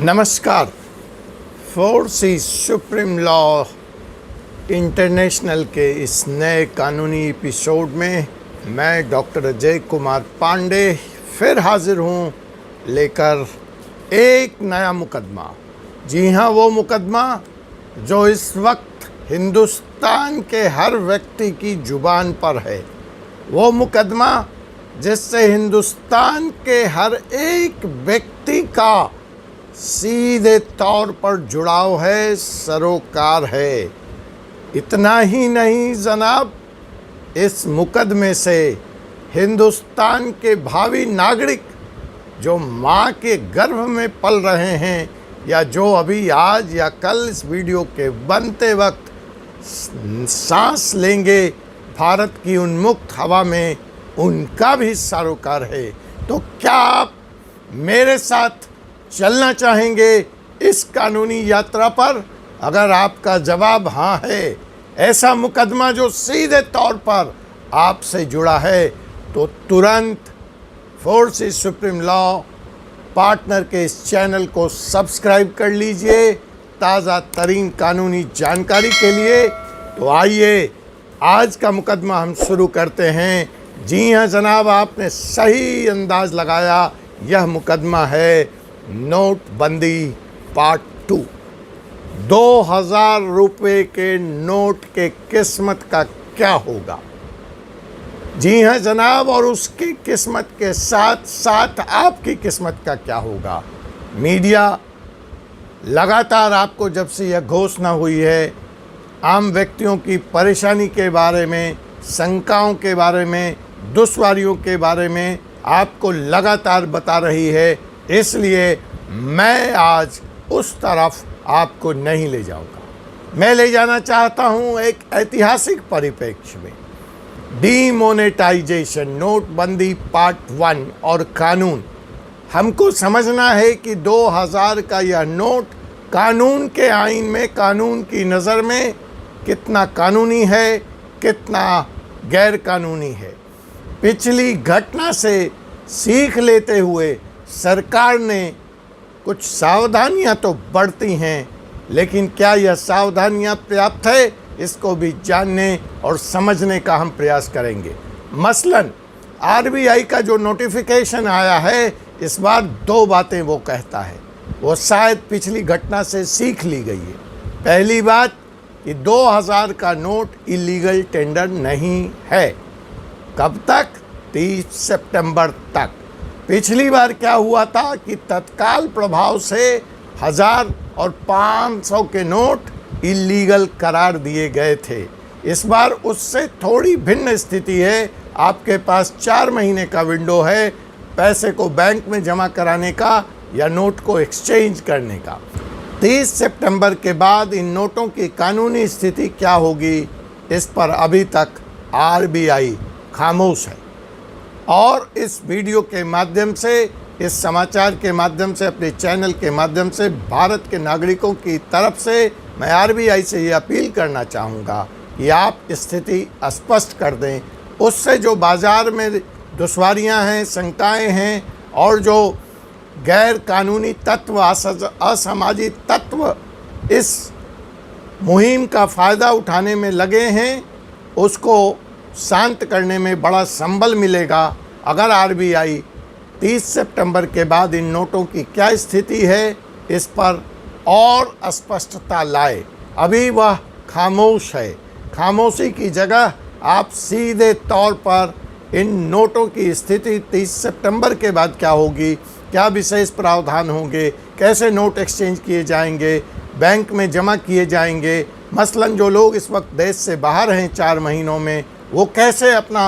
नमस्कार। फोर्सी supreme law international के इस नए कानूनी एपिसोड में मैं डॉक्टर अजय कुमार पांडे फिर हाजिर हूँ लेकर एक नया मुकदमा। जी हाँ, वो मुकदमा जो इस वक्त हिंदुस्तान के हर व्यक्ति की जुबान पर है। वो मुकदमा जिससे हिंदुस्तान के हर एक व्यक्ति का सीधे तौर पर जुड़ाव है, सरोकार है। इतना ही नहीं जनाब, इस मुकदमे से हिंदुस्तान के भावी नागरिक जो माँ के गर्भ में पल रहे हैं या जो अभी आज या कल इस वीडियो के बनते वक्त सांस लेंगे भारत की उन्मुक्त हवा में, उनका भी सरोकार है। तो क्या आप मेरे साथ चलना चाहेंगे इस कानूनी यात्रा पर? अगर आपका जवाब हाँ है, ऐसा मुकदमा जो सीधे तौर पर आपसे जुड़ा है, तो तुरंत फोर्सी सुप्रीम लॉ पार्टनर के इस चैनल को सब्सक्राइब कर लीजिए ताज़ा तरीन कानूनी जानकारी के लिए। तो आइए आज का मुकदमा हम शुरू करते हैं। जी हाँ जनाब, आपने सही अंदाज लगाया, यह मुकदमा है नोटबंदी पार्ट 2। 2000 रुपये के नोट के किस्मत का क्या होगा? जी हाँ जनाब, और उसकी किस्मत के साथ साथ आपकी किस्मत का क्या होगा? मीडिया लगातार आपको जब से यह घोषणा हुई है, आम व्यक्तियों की परेशानी के बारे में, शंकाओं के बारे में, दुश्वारियों के बारे में आपको लगातार बता रही है। इसलिए मैं आज उस तरफ आपको नहीं ले जाऊंगा। मैं ले जाना चाहता हूं एक ऐतिहासिक परिप्रेक्ष्य में। डीमोनेटाइजेशन, नोटबंदी पार्ट 1 और कानून। हमको समझना है कि 2000 का यह नोट कानून के आईन में, कानून की नज़र में कितना कानूनी है, कितना गैर कानूनी है। पिछली घटना से सीख लेते हुए सरकार ने कुछ सावधानियां तो बरती हैं, लेकिन क्या यह सावधानियां पर्याप्त है, इसको भी जानने और समझने का हम प्रयास करेंगे। मसलन आरबीआई का जो नोटिफिकेशन आया है, इस बार 2 बातें वो कहता है, वो शायद पिछली घटना से सीख ली गई है। पहली बात कि 2000 का नोट इलीगल टेंडर नहीं है। कब तक? 30 सितंबर तक। पिछली बार क्या हुआ था कि तत्काल प्रभाव से 1000 और 500 के नोट इलीगल करार दिए गए थे। इस बार उससे थोड़ी भिन्न स्थिति है। आपके पास 4 महीने का विंडो है पैसे को बैंक में जमा कराने का या नोट को एक्सचेंज करने का। 30 सितंबर के बाद इन नोटों की कानूनी स्थिति क्या होगी, इस पर अभी तक आरबीआई खामोश है। और इस वीडियो के माध्यम से, इस समाचार के माध्यम से, अपने चैनल के माध्यम से भारत के नागरिकों की तरफ से मैं आरबीआई से ये अपील करना चाहूँगा कि आप स्थिति स्पष्ट कर दें। उससे जो बाज़ार में दुश्वारियाँ हैं, शंकाएँ हैं और जो गैर कानूनी तत्व, असामाजिक तत्व इस मुहिम का फ़ायदा उठाने में लगे हैं, उसको शांत करने में बड़ा संबल मिलेगा अगर आरबीआई 30 सितंबर के बाद इन नोटों की क्या स्थिति है इस पर और स्पष्टता लाए। अभी वह खामोश है। खामोशी की जगह आप सीधे तौर पर इन नोटों की स्थिति 30 सितंबर के बाद क्या होगी, क्या विशेष प्रावधान होंगे, कैसे नोट एक्सचेंज किए जाएंगे, बैंक में जमा किए जाएंगे। मसलन जो लोग इस वक्त देश से बाहर हैं 4 महीनों में, वो कैसे अपना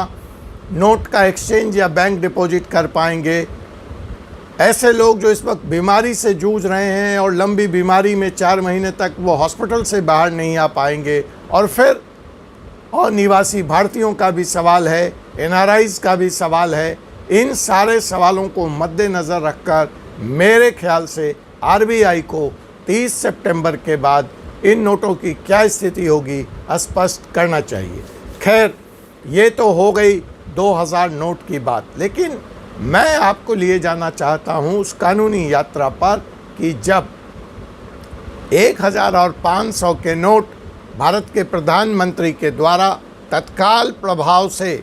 नोट का एक्सचेंज या बैंक डिपॉजिट कर पाएंगे। ऐसे लोग जो इस वक्त बीमारी से जूझ रहे हैं और लंबी बीमारी में 4 महीने तक वो हॉस्पिटल से बाहर नहीं आ पाएंगे। और फिर और निवासी भारतीयों का भी सवाल है, एनआरआईज़ का भी सवाल है। इन सारे सवालों को मद्देनज़र रखकर मेरे ख्याल से आरबीआई को 30 सितंबर के बाद इन नोटों की क्या स्थिति होगी स्पष्ट करना चाहिए। खैर, ये तो हो गई 2000 नोट की बात, लेकिन मैं आपको लिए जाना चाहता हूँ उस कानूनी यात्रा पर कि जब 1000 और 500 के नोट भारत के प्रधानमंत्री के द्वारा तत्काल प्रभाव से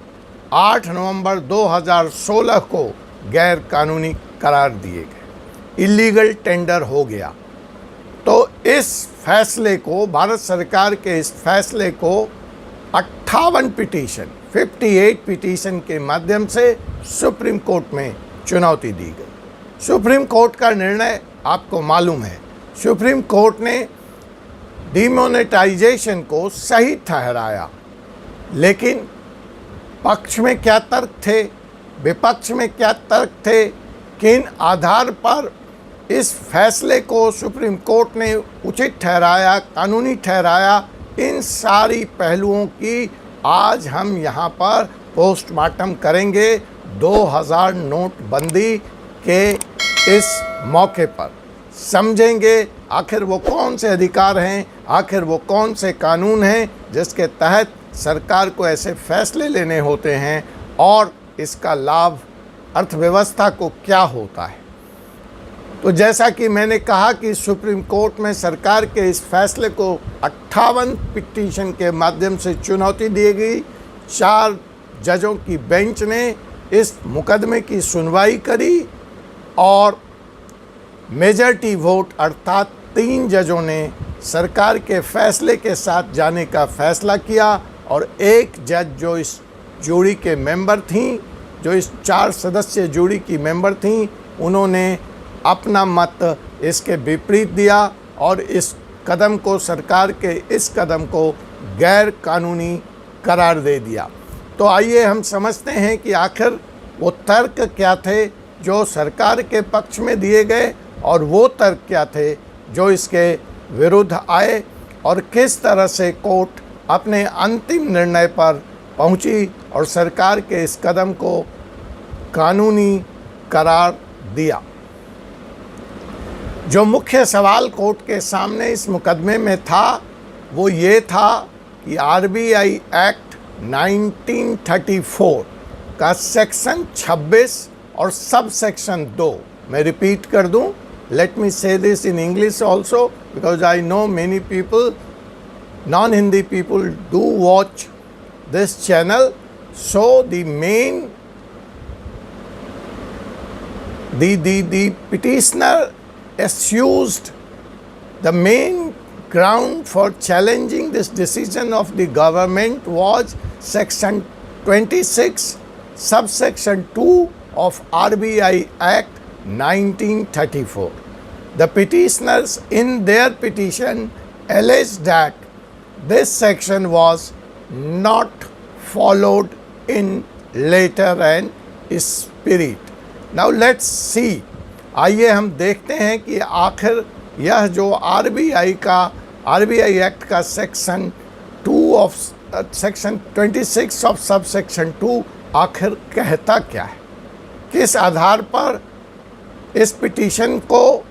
8 नवंबर 2016 को गैर कानूनी करार दिए गए, इलीगल टेंडर हो गया, तो इस फैसले को, भारत सरकार के इस फैसले को 58 पिटीशन के माध्यम से सुप्रीम कोर्ट में चुनौती दी गई। सुप्रीम कोर्ट का निर्णय आपको मालूम है, सुप्रीम कोर्ट ने डिमोनेटाइजेशन को सही ठहराया, लेकिन पक्ष में क्या तर्क थे, विपक्ष में क्या तर्क थे, किन आधार पर इस फैसले को सुप्रीम कोर्ट ने उचित ठहराया, कानूनी ठहराया, इन सारी पहलुओं की आज हम यहाँ पर पोस्टमार्टम करेंगे 2000 नोटबंदी के इस मौके पर। समझेंगे आखिर वो कौन से अधिकार हैं, आखिर वो कौन से कानून हैं जिसके तहत सरकार को ऐसे फैसले लेने होते हैं और इसका लाभ अर्थव्यवस्था को क्या होता है। तो जैसा कि मैंने कहा कि सुप्रीम कोर्ट में सरकार के इस फैसले को 58 पिटीशन के माध्यम से चुनौती दी गई। 4 जजों की बेंच ने इस मुकदमे की सुनवाई करी और मेजॉरिटी वोट अर्थात 3 जजों ने सरकार के फैसले के साथ जाने का फैसला किया और एक जज जो इस जूरी के मेंबर थीं, जो इस 4 सदस्यीय जूरी की मेंबर थीं, उन्होंने अपना मत इसके विपरीत दिया और इस कदम को, सरकार के इस कदम को गैर कानूनी करार दे दिया। तो आइए हम समझते हैं कि आखिर वो तर्क क्या थे जो सरकार के पक्ष में दिए गए और वो तर्क क्या थे जो इसके विरुद्ध आए और किस तरह से कोर्ट अपने अंतिम निर्णय पर पहुंची और सरकार के इस कदम को कानूनी करार दिया। जो मुख्य सवाल कोर्ट के सामने इस मुकदमे में था वो ये था कि आरबीआई एक्ट 1934 का सेक्शन 26 और सब सेक्शन 2, मैं रिपीट कर दूं, let me say this in English also because I know many people, non-Hindi people do watch this channel. So the main, the petitioner accused, the main ground for challenging this decision of the government was section 26 subsection 2 of RBI Act 1934. The petitioners in their petition alleged that this section was not followed in letter and spirit. Now let's see. आइए हम देखते हैं कि आखिर यह जो RBI act का section 26 of sub section 2 आखिर कहता क्या है, किस आधार पर इस पिटीशन को,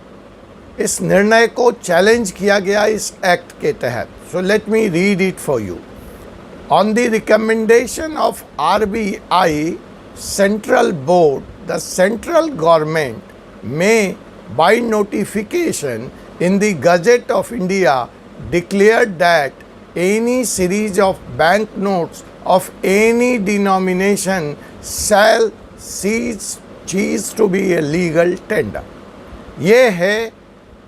इस निर्णय को चैलेंज किया गया इस एक्ट के तहत। So let me read it for you. On the recommendation of RBI central board, the central government may by notification in the Gazette of India declared that any series of banknotes of any denomination shall cease to be a legal tender. ये है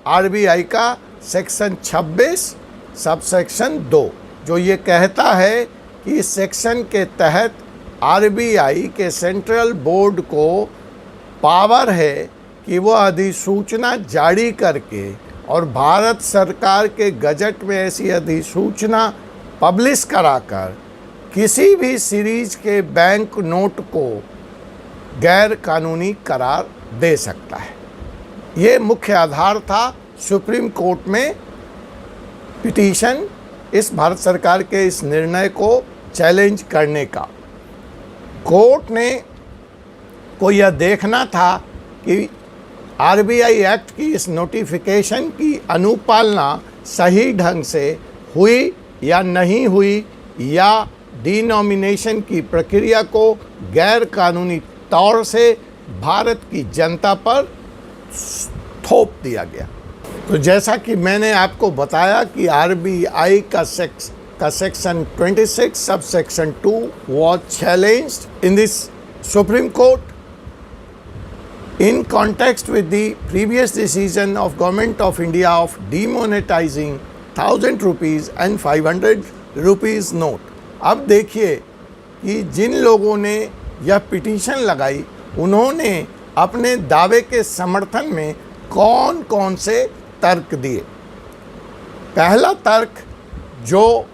RBI का section 26 subsection 2 जो ये कहता है कि इस section के तहत आरबीआई के सेंट्रल बोर्ड को पावर है कि वो अधिसूचना जारी करके और भारत सरकार के गजट में ऐसी अधिसूचना पब्लिश कराकर किसी भी सीरीज के बैंक नोट को गैर कानूनी करार दे सकता है। ये मुख्य आधार था सुप्रीम कोर्ट में पिटीशन, इस भारत सरकार के इस निर्णय को चैलेंज करने का। कोर्ट ने को यह देखना था कि आरबीआई एक्ट की इस नोटिफिकेशन की अनुपालना सही ढंग से हुई या नहीं हुई, या डिनोमिनेशन की प्रक्रिया को गैर कानूनी तौर से भारत की जनता पर थोप दिया गया। तो जैसा कि मैंने आपको बताया कि आरबीआई का section 26 sub section 2 was challenged in this Supreme Court in context with the previous decision of Government of India of demonetizing 1000 rupees and 500 rupees note। अब देखिए कि जिन लोगों ने यह पिटीशन लगाई उन्होंने अपने दावे के समर्थन में कौन कौन से तर्क दिए। पहला तर्क जो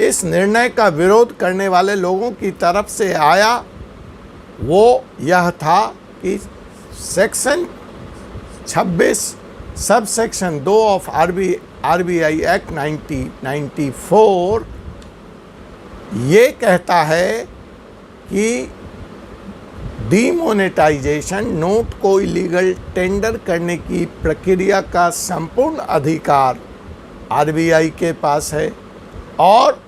इस निर्णय का विरोध करने वाले लोगों की तरफ से आया वो यह था कि section 26 sub section 2 of RBI act 1994 ये कहता है कि डीमोनेटाइजेशन नोट को इलीगल टेंडर करने की प्रक्रिया का संपूर्ण अधिकार आरबीआई के पास है और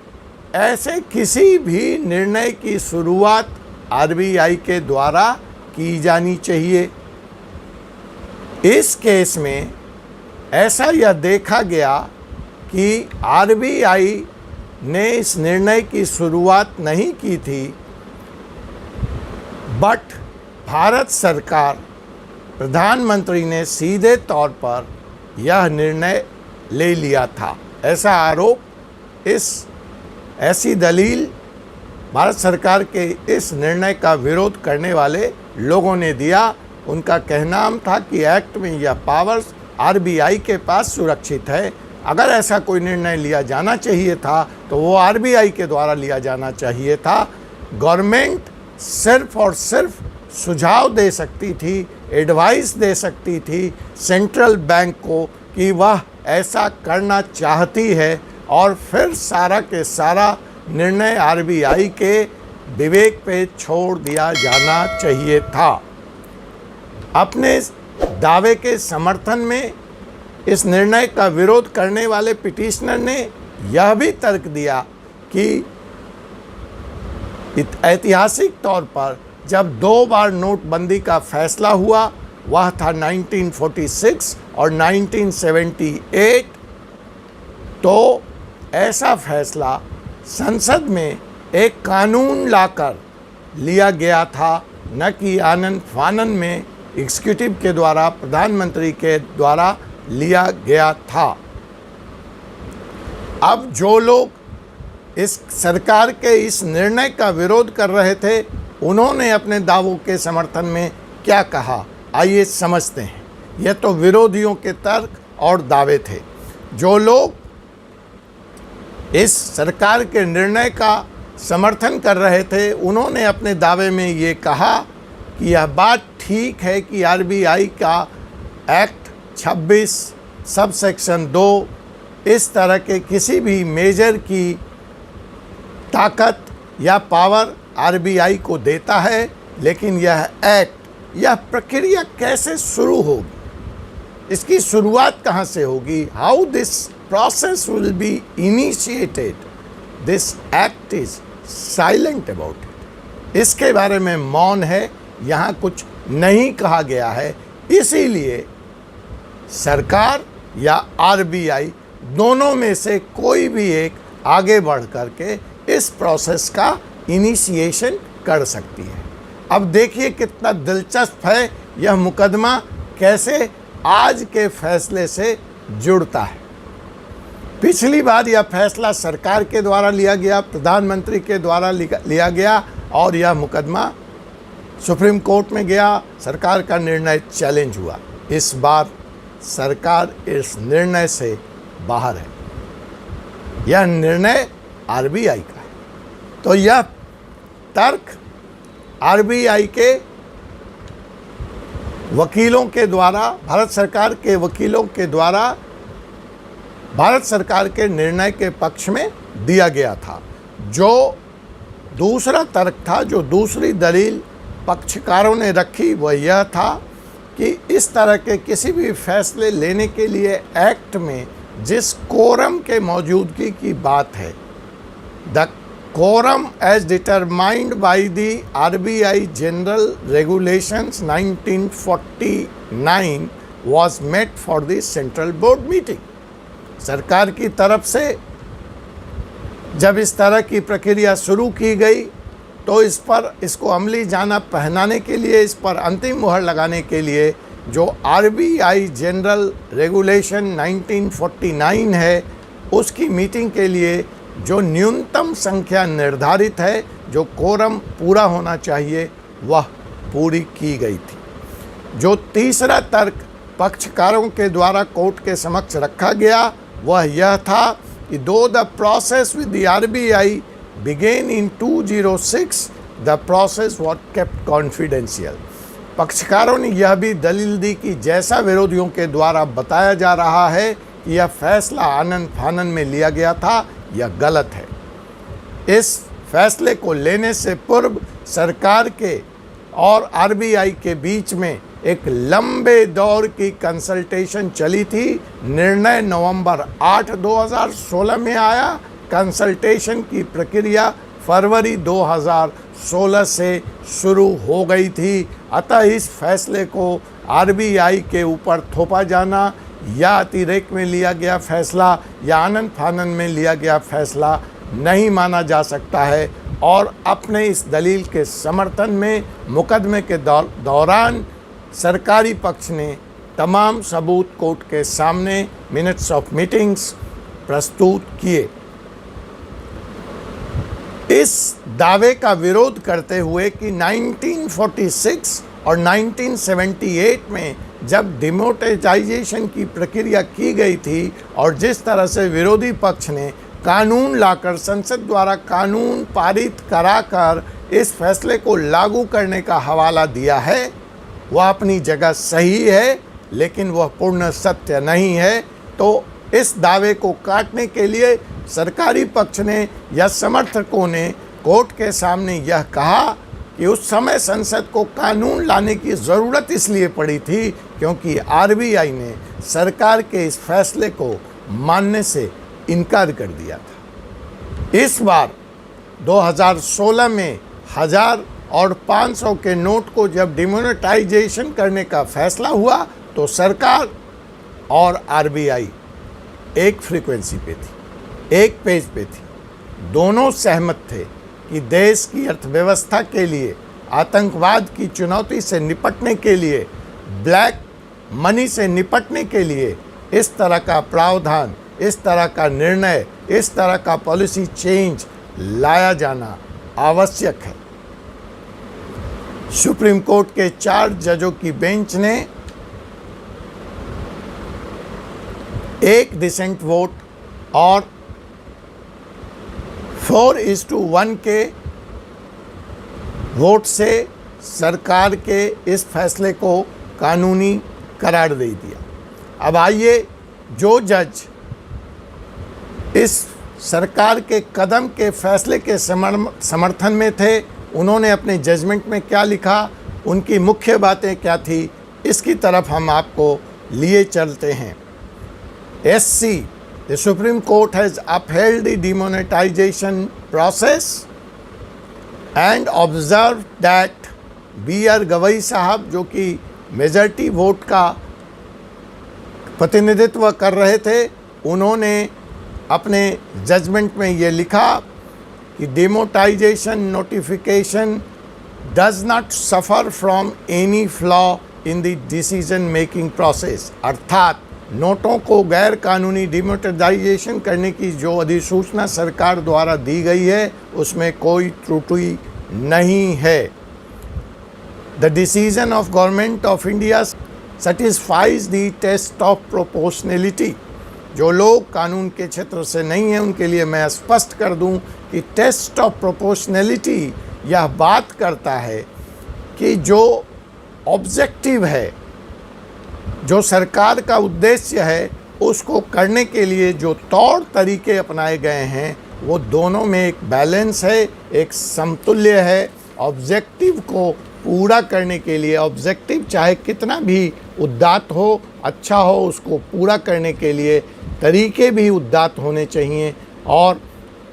ऐसे किसी भी निर्णय की शुरुआत आरबीआई के द्वारा की जानी चाहिए। इस केस में ऐसा यह देखा गया कि आरबीआई ने इस निर्णय की शुरुआत नहीं की थी, बट भारत सरकार प्रधानमंत्री ने सीधे तौर पर यह निर्णय ले लिया था। ऐसा आरोप ऐसी दलील भारत सरकार के इस निर्णय का विरोध करने वाले लोगों ने दिया। उनका कहना था कि एक्ट में यह पावर्स आरबीआई के पास सुरक्षित है। अगर ऐसा कोई निर्णय लिया जाना चाहिए था तो वो आरबीआई के द्वारा लिया जाना चाहिए था। गवर्नमेंट सिर्फ और सिर्फ सुझाव दे सकती थी, एडवाइस दे सकती थी सेंट्रल बैंक को कि वह ऐसा करना चाहती है और फिर सारा के सारा निर्णय आरबीआई के विवेक पे छोड़ दिया जाना चाहिए था। अपने दावे के समर्थन में इस निर्णय का विरोध करने वाले पिटीशनर ने यह भी तर्क दिया कि ऐतिहासिक तौर पर जब 2 बार नोटबंदी का फैसला हुआ वह था 1946 और 1978, तो ऐसा फैसला संसद में एक कानून लाकर लिया गया था, न कि आनन फानन में एग्जीक्यूटिव के द्वारा, प्रधानमंत्री के द्वारा लिया गया था। अब जो लोग इस सरकार के इस निर्णय का विरोध कर रहे थे उन्होंने अपने दावों के समर्थन में क्या कहा, आइए समझते हैं। यह तो विरोधियों के तर्क और दावे थे। जो लोग इस सरकार के निर्णय का समर्थन कर रहे थे उन्होंने अपने दावे में ये कहा कि यह बात ठीक है कि आरबीआई का एक्ट 26 सब सेक्शन 2 इस तरह के किसी भी मेजर की ताकत या पावर आरबीआई को देता है, लेकिन यह एक्ट, यह प्रक्रिया कैसे शुरू होगी, इसकी शुरुआत कहाँ से होगी, how this process will be initiated, this act is silent about it. इसके बारे में मौन है, यहाँ कुछ नहीं कहा गया है। इसीलिए सरकार या आरबीआई दोनों में से कोई भी एक आगे बढ़ करके इस प्रोसेस का इनिशिएशन कर सकती है। अब देखिए कितना दिलचस्प है यह मुकदमा कैसे आज के फैसले से जुड़ता है। पिछली बार यह फैसला सरकार के द्वारा लिया गया, प्रधानमंत्री के द्वारा लिया गया और यह मुकदमा सुप्रीम कोर्ट में गया, सरकार का निर्णय चैलेंज हुआ। इस बार सरकार इस निर्णय से बाहर है, यह निर्णय आरबीआई का है। तो यह तर्क आरबीआई के वकीलों के द्वारा, भारत सरकार के वकीलों के द्वारा भारत सरकार के निर्णय के पक्ष में दिया गया था। जो दूसरा तर्क था, जो दूसरी दलील पक्षकारों ने रखी वह यह था कि इस तरह के किसी भी फैसले लेने के लिए एक्ट में जिस कोरम के मौजूदगी की बात है, the quorum as determined by the RBI general regulations 1949 was met for the central board meeting. सरकार की तरफ से जब इस तरह की प्रक्रिया शुरू की गई तो इसको अमली जाना पहनाने के लिए, इस पर अंतिम मुहर लगाने के लिए जो RBI जनरल रेगुलेशन 1949 है, उसकी मीटिंग के लिए जो न्यूनतम संख्या निर्धारित है, जो कोरम पूरा होना चाहिए, वह पूरी की गई थी। जो तीसरा तर्क पक्षकारों के द्वारा कोर्ट के समक्ष रखा गया वह यह था कि दो the process with the RBI began in 2006, the process was kept confidential. पक्षकारों ने यह भी दलील दी कि जैसा विरोधियों के द्वारा बताया जा रहा है कि यह फैसला आनन फानन में लिया गया था, यह गलत है। इस फैसले को लेने से पूर्व सरकार के और RBI के बीच में एक लंबे दौर की कंसल्टेशन चली थी। निर्णय नवंबर 8, 2016 में आया। कंसल्टेशन की प्रक्रिया फरवरी 2016 से शुरू हो गई थी। अतः इस फैसले को RBI के ऊपर थोपा जाना या अतिरेक में लिया गया फैसला या आनन फानन में लिया गया फैसला नहीं माना जा सकता है। और अपने इस दलील के समर्थन में मुकदमे के दौरान सरकारी पक्ष ने तमाम सबूत कोर्ट के सामने मिनट्स ऑफ मीटिंग्स प्रस्तुत किए। इस दावे का विरोध करते हुए कि 1946 और 1978 में जब डिमोनेटाइजेशन की प्रक्रिया की गई थी और जिस तरह से विरोधी पक्ष ने कानून लाकर, संसद द्वारा कानून पारित कराकर इस फैसले को लागू करने का हवाला दिया है, वह अपनी जगह सही है, लेकिन वह पूर्ण सत्य नहीं है। तो इस दावे को काटने के लिए सरकारी पक्ष ने या समर्थकों ने कोर्ट के सामने यह कहा कि उस समय संसद को कानून लाने की ज़रूरत इसलिए पड़ी थी क्योंकि RBI ने सरकार के इस फैसले को मानने से इनकार कर दिया था। इस बार 2016 में 1000 और 500 के नोट को जब डिमोनेटाइजेशन करने का फैसला हुआ तो सरकार और RBI एक फ्रीक्वेंसी पे थी, एक पेज पे थी। दोनों सहमत थे कि देश की अर्थव्यवस्था के लिए, आतंकवाद की चुनौती से निपटने के लिए, ब्लैक मनी से निपटने के लिए इस तरह का प्रावधान, इस तरह का निर्णय, इस तरह का पॉलिसी चेंज लाया जाना आवश्यक है। सुप्रीम कोर्ट के 4 जजों की बेंच ने एक डिसेंट वोट और 4:1 के वोट से सरकार के इस फैसले को कानूनी करार दे दिया। अब आइए, जो जज इस सरकार के कदम के फैसले के समर्थन में थे, उन्होंने अपने जजमेंट में क्या लिखा, उनकी मुख्य बातें क्या थी, इसकी तरफ हम आपको लिए चलते हैं। SC, the Supreme Court has upheld the demonetization process and observed that B.R. Gavai साहब, जो कि मेजॉरिटी वोट का प्रतिनिधित्व कर रहे थे, उन्होंने अपने जजमेंट में ये लिखा कि demonetisation notification does not suffer from any flaw in the decision making process. अर्थात नोटों को गैर कानूनी डिमोनेटाइजेशन करने की जो अधिसूचना सरकार द्वारा दी गई है उसमें कोई त्रुटि नहीं है। The decision of government of India satisfies the test of proportionality. जो लोग कानून के क्षेत्र से नहीं हैं उनके लिए मैं स्पष्ट कर दूं कि टेस्ट ऑफ प्रोपोर्शनैलिटी यह बात करता है कि जो ऑब्जेक्टिव है, जो सरकार का उद्देश्य है, उसको करने के लिए जो तौर तरीके अपनाए गए हैं वो दोनों में एक बैलेंस है, एक समतुल्य है। ऑब्जेक्टिव को पूरा करने के लिए, ऑब्जेक्टिव चाहे कितना भी उदात्त हो, अच्छा हो, उसको पूरा करने के लिए तरीके भी उदात्त होने चाहिए और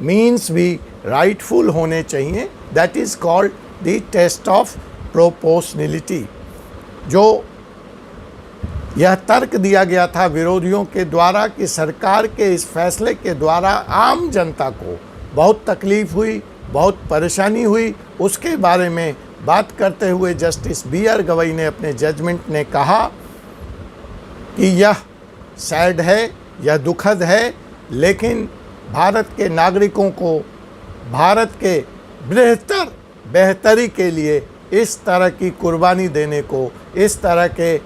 मीन्स भी राइटफुल होने चाहिए। That is called the test of proportionality. जो यह तर्क दिया गया था विरोधियों के द्वारा कि सरकार के इस फैसले के द्वारा आम जनता को बहुत तकलीफ हुई, बहुत परेशानी हुई। उसके बारे में बात करते हुए जस्टिस B.R. गवई ने अपने जजमेंट में कहा कि यह सैड है, यह दुखद है, लेकिन भारत के नागरिकों को भारत के बेहतरी के लिए इस तरह की कुर्बानी देने को, इस तरह के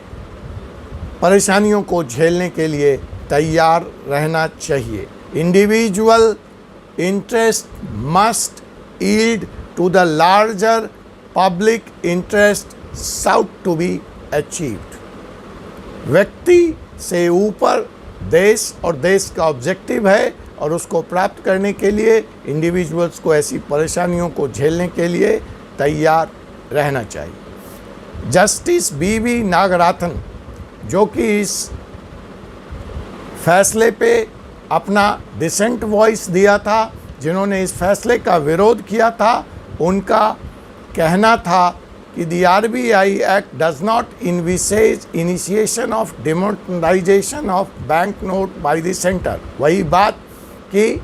परेशानियों को झेलने के लिए तैयार रहना चाहिए। Individual interest must yield to the larger public interest sought to be achieved. व्यक्ति से ऊपर देश और देश का ऑब्जेक्टिव है, और उसको प्राप्त करने के लिए इंडिविजुअल्स को ऐसी परेशानियों को झेलने के लिए तैयार रहना चाहिए। Justice B.V. नागराथन, जो कि इस फैसले पे अपना डिसेंट वॉइस दिया था, जिन्होंने इस फैसले का विरोध किया था, उनका कहना था कि the RBI act does not envisages initiation of demonetization of bank note by the centre. वही बात कि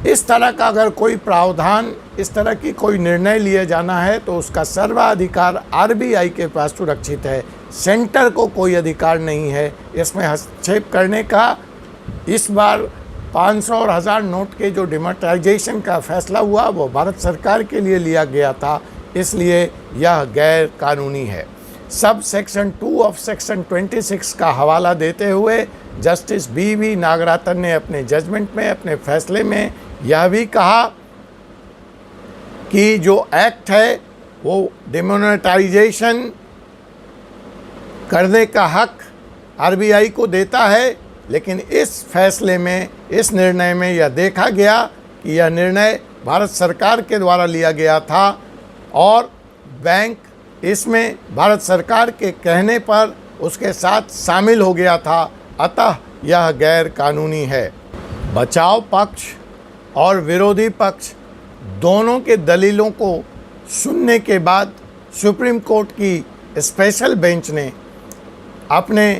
इस तरह का अगर कोई प्रावधान, इस तरह की कोई निर्णय लिए जाना है तो उसका सर्वाधिकार RBI के पास सुरक्षित है, सेंटर को कोई अधिकार नहीं है इसमें हस्तक्षेप करने का। इस बार 500 और 1000 नोट के जो डिमोनेटाइजेशन का फैसला हुआ वो भारत सरकार के लिए लिया गया था, इसलिए यह गैर कानूनी है। सब सेक्शन 2 ऑफ सेक्शन 26 का हवाला देते हुए जस्टिस B.V. नागराथन ने अपने जजमेंट में, अपने फैसले में यह भी कहा कि जो एक्ट है वो डिमोनेटाइजेशन करने का हक RBI को देता है, लेकिन इस फैसले में, इस निर्णय में यह देखा गया कि यह निर्णय भारत सरकार के द्वारा लिया गया था और बैंक इसमें भारत सरकार के कहने पर उसके साथ शामिल हो गया था, अतः यह गैर कानूनी है। बचाव पक्ष और विरोधी पक्ष दोनों के दलीलों को सुनने के बाद सुप्रीम कोर्ट की स्पेशल बेंच ने अपने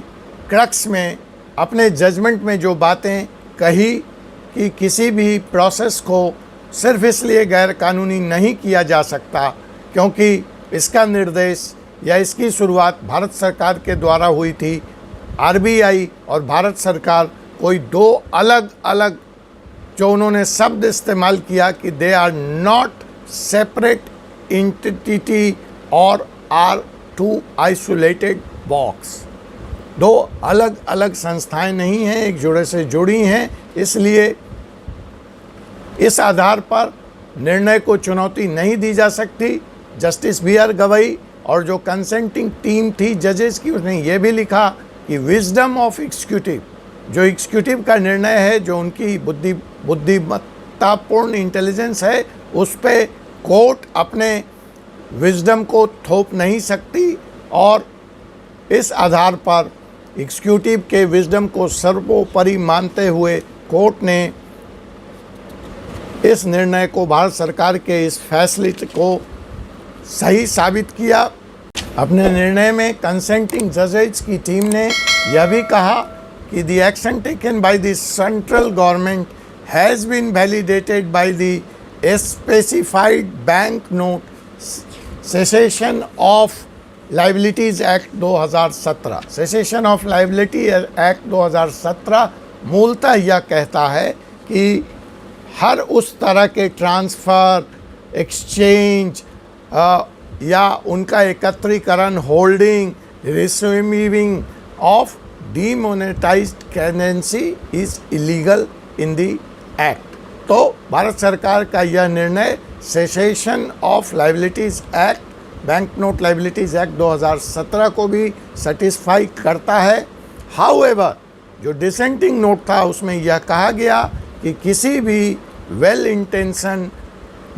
क्रक्स में, अपने जजमेंट में जो बातें कही कि किसी भी प्रोसेस को सिर्फ इसलिए गैर कानूनी नहीं किया जा सकता क्योंकि इसका निर्देश या इसकी शुरुआत भारत सरकार के द्वारा हुई थी। RBI और भारत सरकार कोई दो अलग अलग, जो उन्होंने शब्द इस्तेमाल किया कि they are not separate entity और आर टू आइसोलेटेड बॉक्स। दो अलग अलग संस्थाएं नहीं हैं, एक जुड़े से जुड़ी हैं, इसलिए इस आधार पर निर्णय को चुनौती नहीं दी जा सकती। Justice B.R. गवई और जो कंसेंटिंग टीम थी जजेस की, उसने ये भी लिखा कि विजडम ऑफ एग्जीक्यूटिव, जो एग्जीक्यूटिव का निर्णय है, जो उनकी बुद्धिमत्तापूर्ण इंटेलिजेंस है, उस पे कोर्ट अपने विजडम को थोप नहीं सकती, और इस आधार पर एग्जीक्यूटिव के विजडम को सर्वोपरि मानते हुए कोर्ट ने इस निर्णय को, भारत सरकार के इस फैसले को सही साबित किया। अपने निर्णय में कंसेंटिंग जजेस की टीम ने यह भी कहा कि the action taken by the central government has been validated by the specified bank note cessation of liabilities act 2017। Cessation of liability act 2017 मूलतः यह कहता है कि हर उस तरह के ट्रांसफ़र, एक्सचेंज या उनका एकत्रीकरण, holding, receiving of demonetized currency is illegal in the act. तो भारत सरकार का यह निर्णय cessation of liabilities act, bank note liabilities act 2017 को भी सेटिस्फाई करता है। हाउएवर, जो डिसेंटिंग नोट था उसमें यह कहा गया कि किसी भी वेल इंटेंशन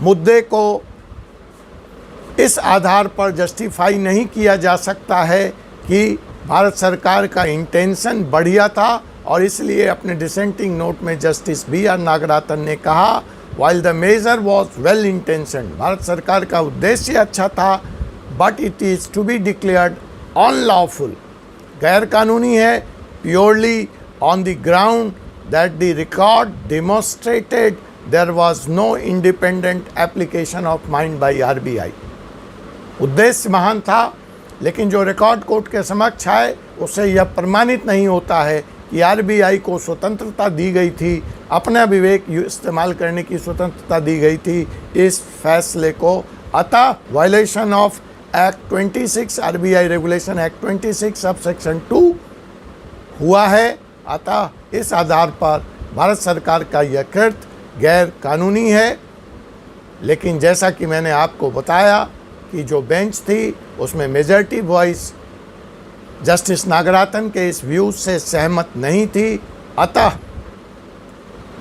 मुद्दे को इस आधार पर जस्टिफाई नहीं किया जा सकता है कि भारत सरकार का इंटेंशन बढ़िया था, और इसलिए अपने डिसेंटिंग नोट में जस्टिस B.R. नागराथन ने कहा, while the major was well intention, Bharat सरकार का उद्देश्य अच्छा था, but it is to be declared unlawful गैर कानूनी है purely on the ground that the record demonstrated there was no independent application of mind by RBI. उद्देश्य महान था, लेकिन जो रिकॉर्ड कोर्ट के समक्ष आए उससे यह प्रमाणित नहीं होता है कि आरबीआई को स्वतंत्रता दी गई थी, अपना विवेक इस्तेमाल करने की स्वतंत्रता दी गई थी इस फैसले को। अतः violation of act 26 RBI regulation act 26 sub section 2 हुआ है। अतः इस आधार पर भारत सरकार का यह कृत्य गैर कानूनी है। लेकिन जैसा कि मैंने आपको बताया कि जो बेंच थी उसमें मेजॉरिटी वॉइस जस्टिस नागराथन के इस व्यू से सहमत नहीं थी। अतः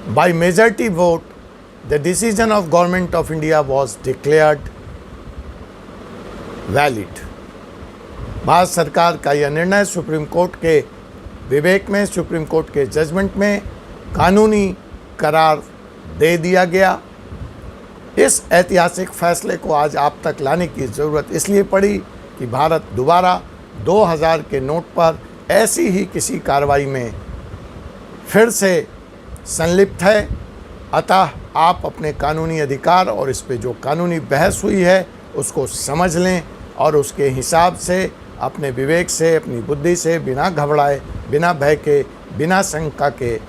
by majority vote the decision of government of India was declared valid. Bharat सरकार का यह निर्णय सुप्रीम कोर्ट के विवेक में, सुप्रीम कोर्ट के जजमेंट में कानूनी करार दे दिया गया। इस ऐतिहासिक फैसले को आज आप तक लाने की ज़रूरत इसलिए पड़ी कि भारत दोबारा 2000 के नोट पर ऐसी ही किसी कार्रवाई में फिर से संलिप्त है। अतः आप अपने कानूनी अधिकार और इस पे जो कानूनी बहस हुई है उसको समझ लें और उसके हिसाब से अपने विवेक से, अपनी बुद्धि से, बिना घबराए, बिना भय के, बिना शंका के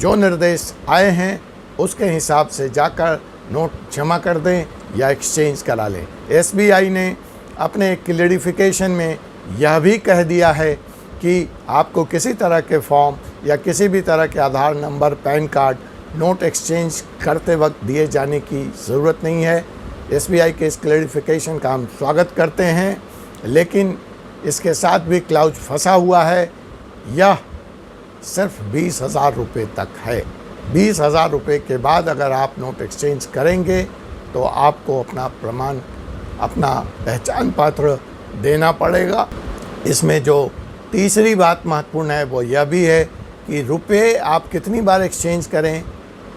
जो निर्देश आए हैं उसके हिसाब से जाकर नोट जमा कर दें या एक्सचेंज करा लें। एसबीआई ने अपने क्लैरिफिकेशन में यह भी कह दिया है कि आपको किसी तरह के फॉर्म या किसी भी तरह के Aadhaar number, PAN card note exchange करते वक्त दिए जाने की ज़रूरत नहीं है। एसबीआई के इस क्लैरिफिकेशन का हम स्वागत करते हैं, लेकिन इसके साथ भी क्लाउज फंसा हुआ है। यह सिर्फ 20,000 रुपये तक है। 20,000 रुपये के बाद अगर आप नोट एक्सचेंज करेंगे तो आपको अपना प्रमाण, अपना पहचान पत्र देना पड़ेगा। इसमें जो तीसरी बात महत्वपूर्ण है वो यह भी है कि रुपये आप कितनी बार एक्सचेंज करें।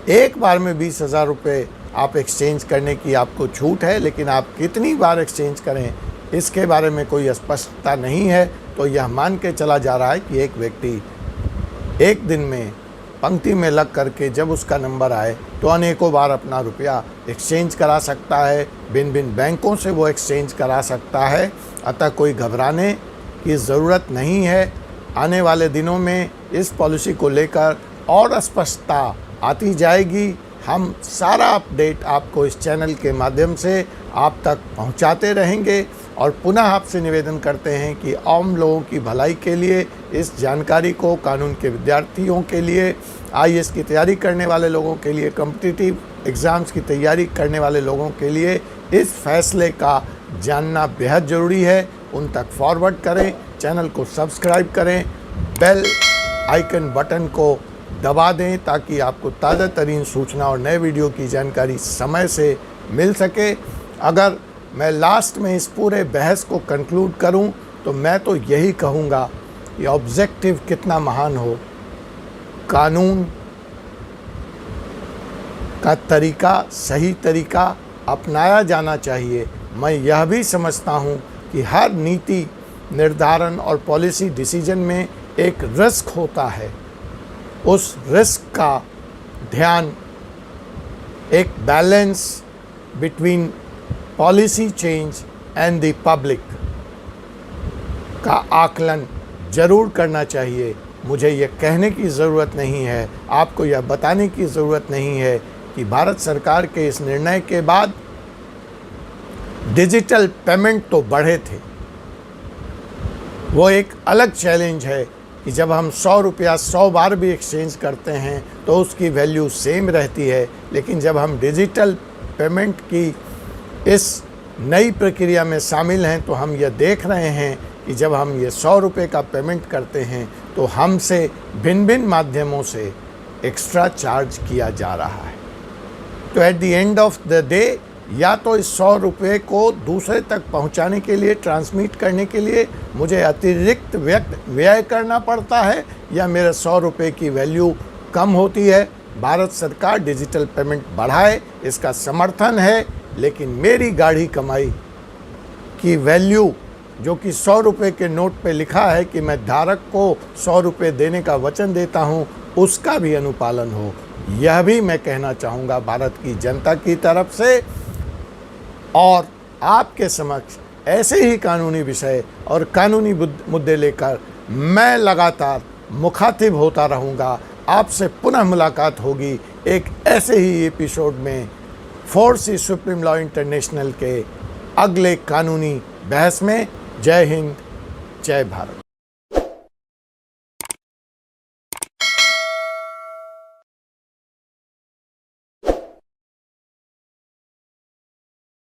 एक बार में 20,000 रुपये आप एक्सचेंज करने की आपको छूट है, लेकिन आप कितनी बार एक्सचेंज करें इसके बारे में कोई स्पष्टता नहीं है। तो यह मान के चला जा रहा है कि एक व्यक्ति एक दिन में पंक्ति में लग करके जब उसका नंबर आए तो अनेकों बार अपना रुपया एक्सचेंज करा सकता है, भिन्न भिन्न बैंकों से वो एक्सचेंज करा सकता है। अतः कोई घबराने की ज़रूरत नहीं है। आने वाले दिनों में इस पॉलिसी को लेकर और स्पष्टता आती जाएगी। हम सारा अपडेट आपको इस चैनल के माध्यम से आप तक पहुंचाते रहेंगे और पुनः आपसे निवेदन करते हैं कि आम लोगों की भलाई के लिए इस जानकारी को, कानून के विद्यार्थियों के लिए, आईएएस की तैयारी करने वाले लोगों के लिए, कॉम्पिटिटिव एग्ज़ाम्स की तैयारी करने वाले लोगों के लिए इस फैसले का जानना बेहद ज़रूरी है। उन तक फॉरवर्ड करें, चैनल को सब्सक्राइब करें, बेल आइकन बटन को दबा दें ताकि आपको ताज़ा तरीन सूचना और नए वीडियो की जानकारी समय से मिल सके। अगर मैं लास्ट में इस पूरे बहस को कंक्लूड करूं तो मैं तो यही कहूंगा कि ऑब्जेक्टिव कितना महान हो, कानून का तरीका, सही तरीका अपनाया जाना चाहिए। मैं यह भी समझता हूं कि हर नीति निर्धारण और पॉलिसी डिसीजन में एक रिस्क होता है। उस रिस्क का ध्यान, एक balance between policy change and the public का आकलन जरूर करना चाहिए। मुझे यह कहने की ज़रूरत नहीं है, आपको यह बताने की ज़रूरत नहीं है कि भारत सरकार के इस निर्णय के बाद डिजिटल पेमेंट तो बढ़े थे। वो एक अलग चैलेंज है कि जब हम 100 रुपया 100 बार भी एक्सचेंज करते हैं तो उसकी वैल्यू सेम रहती है, लेकिन जब हम डिजिटल पेमेंट की इस नई प्रक्रिया में शामिल हैं तो हम यह देख रहे हैं कि जब हम ये 100 रुपये का पेमेंट करते हैं तो हमसे भिन्न भिन्न माध्यमों से एक्स्ट्रा चार्ज किया जा रहा है। तो at the end of the day या तो इस 100 रुपये को दूसरे तक पहुंचाने के लिए, ट्रांसमिट करने के लिए मुझे अतिरिक्त व्यय करना पड़ता है या मेरे 100 रुपये की वैल्यू कम होती है। भारत सरकार डिजिटल पेमेंट बढ़ाए, इसका समर्थन है, लेकिन मेरी गाढ़ी कमाई की वैल्यू जो कि 100 रुपये के नोट पे लिखा है कि मैं धारक को 100 रुपये देने का वचन देता हूँ, उसका भी अनुपालन हो। यह भी मैं कहना चाहूँगा भारत की जनता की तरफ से। और आपके समक्ष ऐसे ही कानूनी विषय और कानूनी मुद्दे लेकर मैं लगातार मुखातिब होता रहूँगा। आपसे पुनः मुलाकात होगी एक ऐसे ही एपिसोड में 4C सुप्रीम लॉ इंटरनेशनल के अगले कानूनी बहस में। जय हिंद, जय भारत।